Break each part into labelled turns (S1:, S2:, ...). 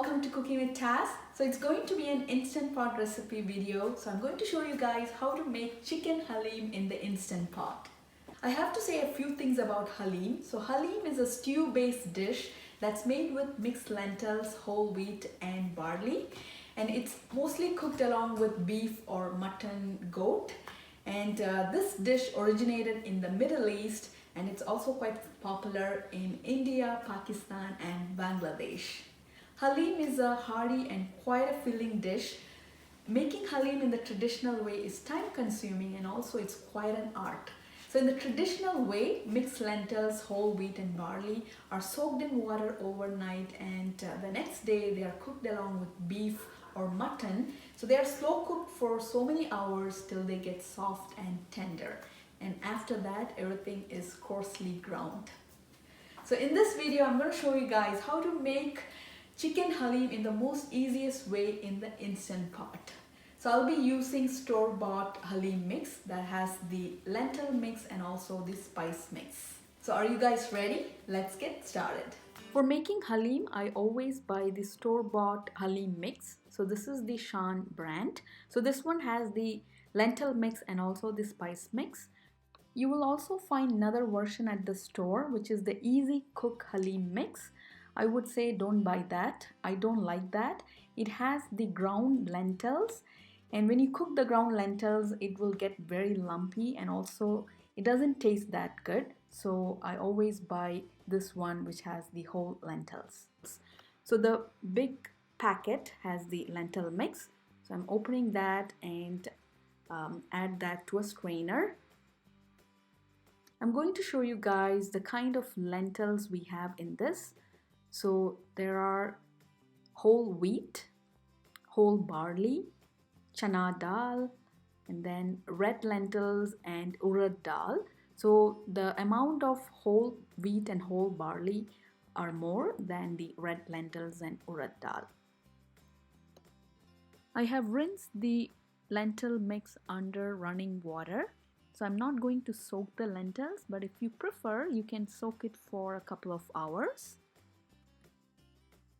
S1: welcome to Cooking with Taz. So it's going to be an instant pot recipe video. So I'm going to show you guys how to make chicken haleem in the instant pot. I have to say a few things about haleem. So haleem is a stew-based dish that's made with mixed lentils, whole wheat and barley. And it's mostly cooked along with beef or mutton, goat. And this dish originated in the Middle East, and it's also quite popular in India, Pakistan and Bangladesh. Haleem is a hearty and quite a filling dish. Making haleem in the traditional way is time consuming and also it's quite an art. So in the traditional way, mixed lentils, whole wheat and barley are soaked in water overnight, and the next day they are cooked along with beef or mutton. So they are slow cooked for so many hours till they get soft and tender. And after that, everything is coarsely ground. So in this video, I'm going to show you guys how to make chicken haleem in the most easiest way in the instant pot. So I'll be using store-bought haleem mix that has the lentil mix and also the spice mix. So are you guys ready? Let's get started. For making haleem, I always buy the store-bought haleem mix. So this is the Shan brand. So this one has the lentil mix and also the spice mix. You will also find another version at the store, which is the Easy Cook Haleem mix. I would say don't buy that. I don't like that. It has the ground lentils, and when you cook the ground lentils, it will get very lumpy and also it doesn't taste that good. So I always buy this one which has the whole lentils. So the big packet has the lentil mix. So I'm opening that and add that to a strainer. I'm going to show you guys the kind of lentils we have in this. So there are whole wheat, whole barley, chana dal, and then red lentils and urad dal. So the amount of whole wheat and whole barley are more than the red lentils and urad dal. I have rinsed the lentil mix under running water. So I'm not going to soak the lentils, but if you prefer, you can soak it for a couple of hours.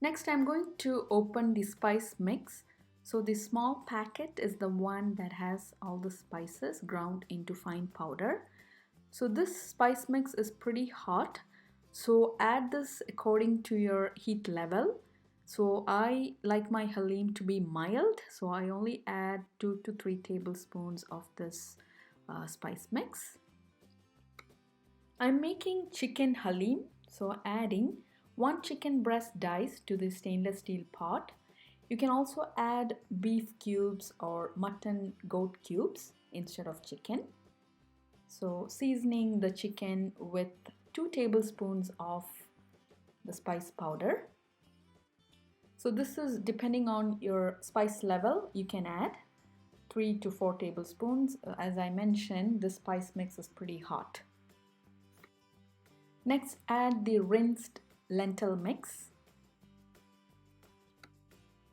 S1: Next, I'm going to open the spice mix. So the small packet is the one that has all the spices ground into fine powder. So this spice mix is pretty hot. So add this according to your heat level. So I like my haleem to be mild. So I only add 2 to 3 tablespoons of this spice mix. I'm making chicken haleem, so adding 1 chicken breast dice to the stainless steel pot. You can also add beef cubes or mutton goat cubes instead of chicken. So seasoning the chicken with 2 tablespoons of the spice powder. So this is depending on your spice level, you can add 3 to 4 tablespoons. As I mentioned, this spice mix is pretty hot. Next, add the rinsed lentil mix.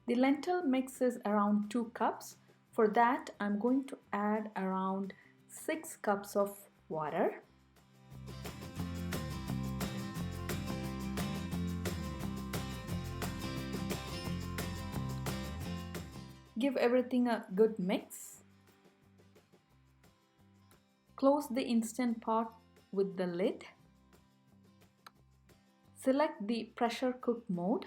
S1: The lentil mix is around 2 cups. For that, I'm going to add around 6 cups of water. Give everything a good mix. Close the instant pot with the lid. Select the pressure cook mode.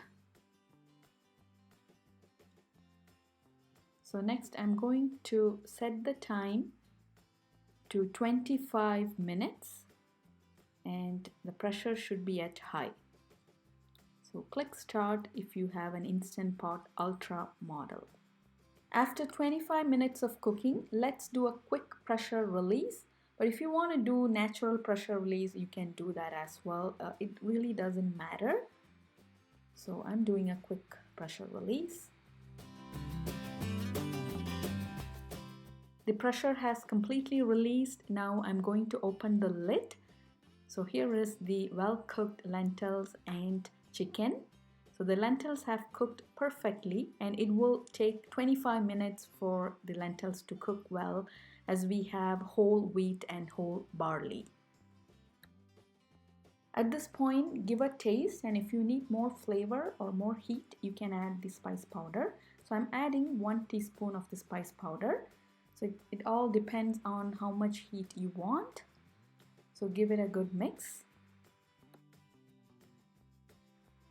S1: So next I'm going to set the time to 25 minutes and the pressure should be at high. So click start if you have an Instant Pot Ultra model. After 25 minutes of cooking, let's do a quick pressure release. But if you want to do natural pressure release, you can do that as well. It really doesn't matter. So I'm doing a quick pressure release. The pressure has completely released. Now I'm going to open the lid. So here is the well-cooked lentils and chicken. So the lentils have cooked perfectly, and it will take 25 minutes for the lentils to cook well, as we have whole wheat and whole barley. At this point, give a taste, and if you need more flavor or more heat, you can add the spice powder. So I'm adding 1 teaspoon of the spice powder. So it all depends on how much heat you want. So give it a good mix.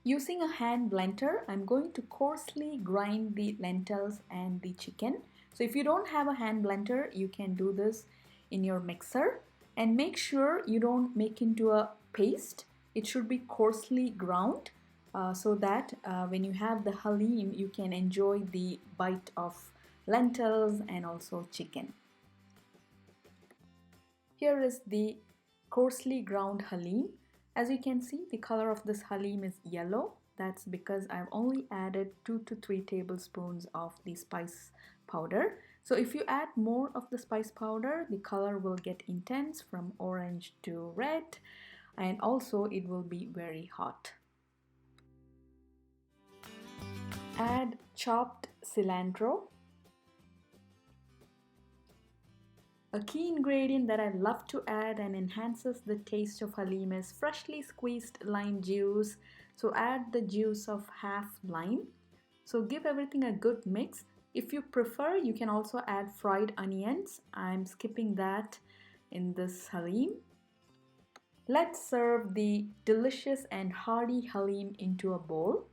S1: Using a hand blender, I'm going to coarsely grind the lentils and the chicken. So if you don't have a hand blender, you can do this in your mixer. And make sure you don't make into a paste. It should be coarsely ground so that when you have the haleem, you can enjoy the bite of lentils and also chicken. Here is the coarsely ground haleem. As you can see, the color of this haleem is yellow. That's because I've only added 2 to 3 tablespoons of the spice powder. So if you add more of the spice powder, the color will get intense from orange to red, and also it will be very hot. Add chopped cilantro. A key ingredient that I love to add and enhances the taste of haleem is freshly squeezed lime juice. So add the juice of half lime. So give everything a good mix. If you prefer, you can also add fried onions. I'm skipping that in this haleem. Let's serve the delicious and hearty haleem into a bowl.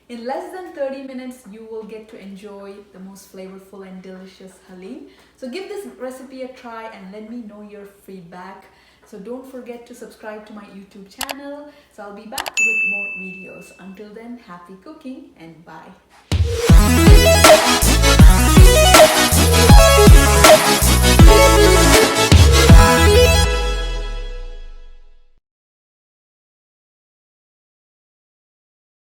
S1: In less than 30 minutes, you will get to enjoy the most flavorful and delicious haleem. So give this recipe a try and let me know your feedback. So don't forget to subscribe to my YouTube channel. So I'll be back with more videos. Until then, happy cooking and bye.